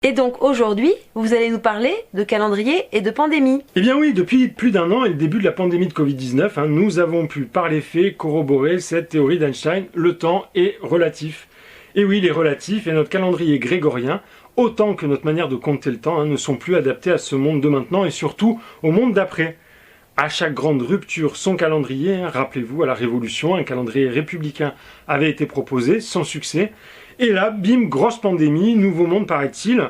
Et donc aujourd'hui, vous allez nous parler de calendrier et de pandémie. Eh bien oui, depuis plus d'un an et le début de la pandémie de Covid-19, nous avons pu par les faits corroborer cette théorie d'Einstein, le temps est relatif. Et oui, il est relatif et notre calendrier grégorien, autant que notre manière de compter le temps, ne sont plus adaptés à ce monde de maintenant et surtout au monde d'après. À chaque grande rupture, son calendrier, rappelez-vous, à la Révolution, un calendrier républicain avait été proposé, sans succès. Et là, bim, grosse pandémie, nouveau monde paraît-il.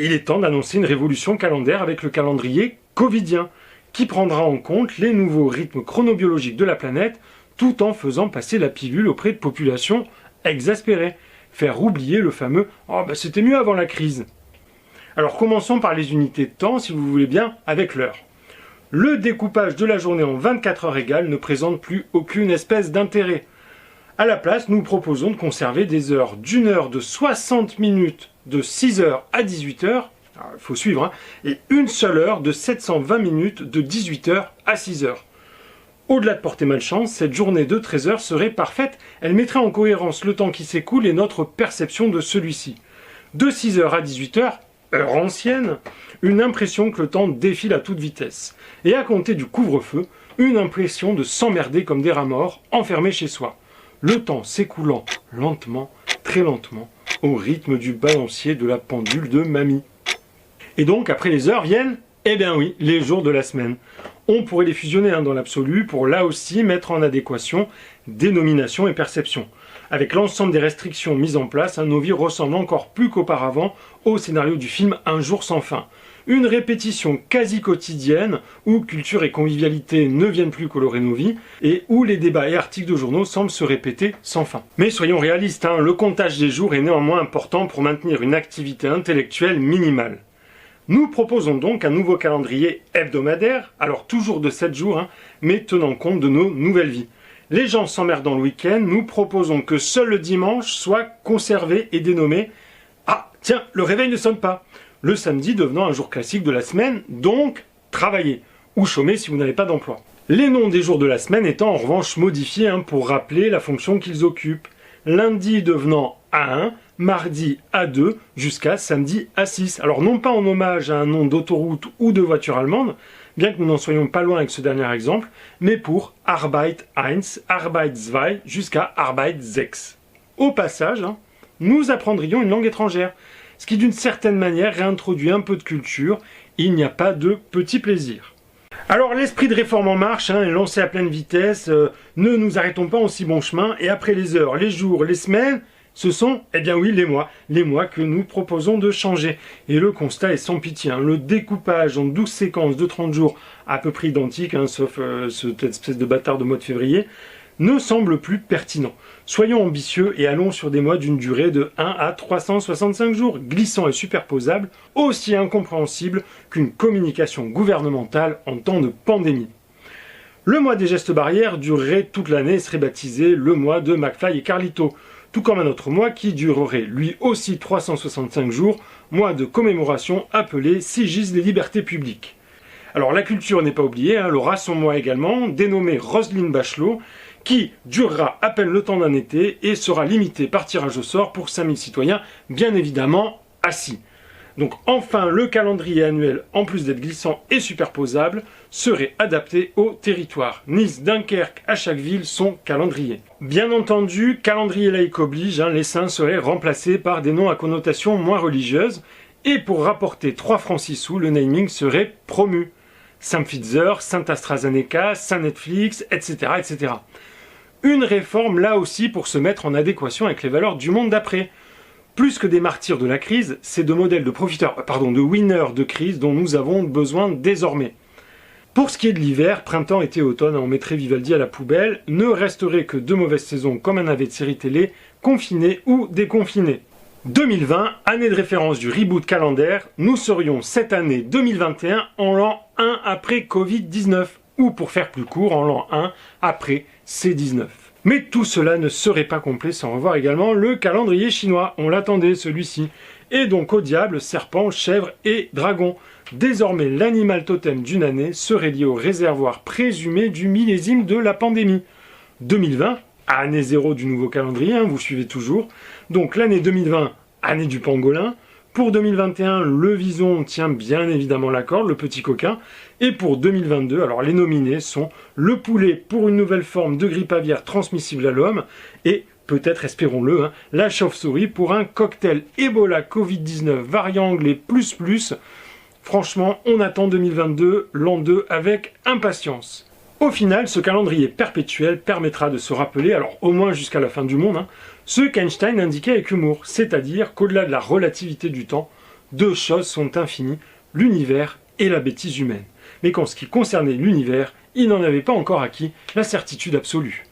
Il est temps d'annoncer une révolution calendaire avec le calendrier covidien, qui prendra en compte les nouveaux rythmes chronobiologiques de la planète, tout en faisant passer la pilule auprès de populations exaspérées. Faire oublier le fameux « Oh, c'était mieux avant la crise ». Alors commençons par les unités de temps, si vous voulez bien, avec l'heure. Le découpage de la journée en 24 heures égales ne présente plus aucune espèce d'intérêt. À la place, nous proposons de conserver des heures d'une heure de 60 minutes de 6h à 18h, il faut suivre, et une seule heure de 720 minutes de 18h à 6h. Au-delà de porter malchance, cette journée de 13 heures serait parfaite, elle mettrait en cohérence le temps qui s'écoule et notre perception de celui-ci. De 6h à 18h, heure ancienne, une impression que le temps défile à toute vitesse. Et à compter du couvre-feu, une impression de s'emmerder comme des rats morts, enfermés chez soi. Le temps s'écoulant lentement, très lentement, au rythme du balancier de la pendule de mamie. Et donc, après les heures viennent, eh bien oui, les jours de la semaine. On pourrait les fusionner dans l'absolu pour là aussi mettre en adéquation dénomination et perception. Avec l'ensemble des restrictions mises en place, nos vies ressemblent encore plus qu'auparavant au scénario du film Un jour sans fin. Une répétition quasi quotidienne où culture et convivialité ne viennent plus colorer nos vies et où les débats et articles de journaux semblent se répéter sans fin. Mais soyons réalistes, le comptage des jours est néanmoins important pour maintenir une activité intellectuelle minimale. Nous proposons donc un nouveau calendrier hebdomadaire, alors toujours de 7 jours, mais tenant compte de nos nouvelles vies. Les gens s'emmerdant le week-end, nous proposons que seul le dimanche soit conservé et dénommé « Ah, tiens, le réveil ne sonne pas !» Le samedi devenant un jour classique de la semaine, donc travailler, ou chômer si vous n'avez pas d'emploi. Les noms des jours de la semaine étant en revanche modifiés pour rappeler la fonction qu'ils occupent. Lundi devenant A1, mardi A2, jusqu'à samedi A6. Alors non pas en hommage à un nom d'autoroute ou de voiture allemande, bien que nous n'en soyons pas loin avec ce dernier exemple, mais pour Arbeit 1, Arbeit 2, jusqu'à Arbeit 6. Au passage, nous apprendrions une langue étrangère, ce qui d'une certaine manière réintroduit un peu de culture, il n'y a pas de petit plaisir. Alors l'esprit de réforme en marche est lancé à pleine vitesse, ne nous arrêtons pas en si bon chemin, et après les heures, les jours, les semaines, ce sont, eh bien oui, les mois que nous proposons de changer. Et le constat est sans pitié, le découpage en 12 séquences de 30 jours, à peu près identiques, sauf cette espèce de bâtard de mois de février, ne semble plus pertinent. Soyons ambitieux et allons sur des mois d'une durée de 1 à 365 jours, glissants et superposables, aussi incompréhensibles qu'une communication gouvernementale en temps de pandémie. Le mois des gestes barrières durerait toute l'année et serait baptisé le mois de McFly et Carlito, tout comme un autre mois qui durerait lui aussi 365 jours, mois de commémoration appelé Sigis des libertés publiques. Alors la culture n'est pas oubliée, elle aura son mois également, dénommé Roselyne Bachelot, qui durera à peine le temps d'un été et sera limité par tirage au sort pour 5000 citoyens, bien évidemment assis. Donc enfin, le calendrier annuel, en plus d'être glissant et superposable, serait adapté au territoire. Nice, Dunkerque, à chaque ville, son calendrier. Bien entendu, calendrier laïque oblige, les saints seraient remplacés par des noms à connotation moins religieuse, et pour rapporter 3 francs 6 sous, le naming serait promu. Saint Pfizer, Saint AstraZeneca, Saint Netflix, etc., etc. Une réforme là aussi pour se mettre en adéquation avec les valeurs du monde d'après. Plus que des martyrs de la crise, c'est de modèles de winners de crise dont nous avons besoin désormais. Pour ce qui est de l'hiver, printemps, été, automne, on mettrait Vivaldi à la poubelle, ne resterait que 2 mauvaises saisons comme un navet de série télé, confiné ou déconfiné. 2020, année de référence du reboot calendaire, nous serions cette année 2021 en l'an 1 après Covid-19, ou pour faire plus court, en l'an 1 après C19. Mais tout cela ne serait pas complet sans revoir également le calendrier chinois. On l'attendait celui-ci. Et donc au diable, serpent, chèvre et dragon. Désormais, l'animal totem d'une année serait lié au réservoir présumé du millésime de la pandémie. 2020, année 0 du nouveau calendrier, hein, vous suivez toujours. Donc l'année 2020, année du pangolin. Pour 2021, le vison tient bien évidemment la corde, le petit coquin. Et pour 2022, alors les nominés sont le poulet pour une nouvelle forme de grippe aviaire transmissible à l'homme et peut-être, espérons-le, hein, la chauve-souris pour un cocktail Ebola Covid-19 variant anglais plus. Franchement, on attend 2022, l'an 2, avec impatience. Au final, ce calendrier perpétuel permettra de se rappeler, alors au moins jusqu'à la fin du monde, hein, ce qu'Einstein indiquait avec humour, c'est-à-dire qu'au-delà de la relativité du temps, deux choses sont infinies, l'univers et la bêtise humaine. Mais qu'en ce qui concernait l'univers, il n'en avait pas encore acquis la certitude absolue.